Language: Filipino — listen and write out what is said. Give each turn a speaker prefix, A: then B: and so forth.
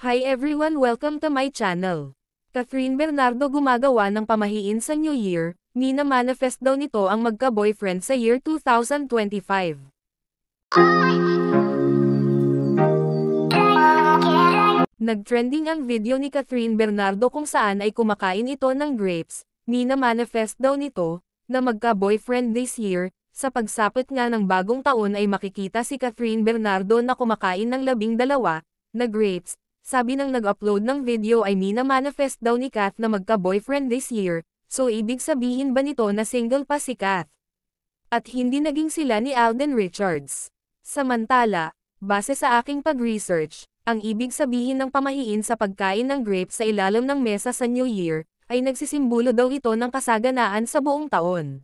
A: Hi everyone, welcome to my channel. Catherine Bernardo gumagawa ng pamahiin sa New Year, mina-manifest daw nito ang magka-boyfriend sa year 2025. Nag-trending ang video ni Catherine Bernardo kung saan ay kumakain ito ng grapes, mina-manifest daw nito, na magka-boyfriend this year. Sa pagsapit nga ng bagong taon ay makikita si Catherine Bernardo na kumakain ng 12 na grapes. Sabi ng nag-upload ng video ay mina-manifest daw ni Kath na magka-boyfriend this year, so ibig sabihin ba nito na single pa si Kath? At hindi naging sila ni Alden Richards. Samantala, base sa aking pag-research, ang ibig sabihin ng pamahiin sa pagkain ng grapes sa ilalim ng mesa sa New Year, ay nagsisimbolo daw ito ng kasaganaan sa buong taon.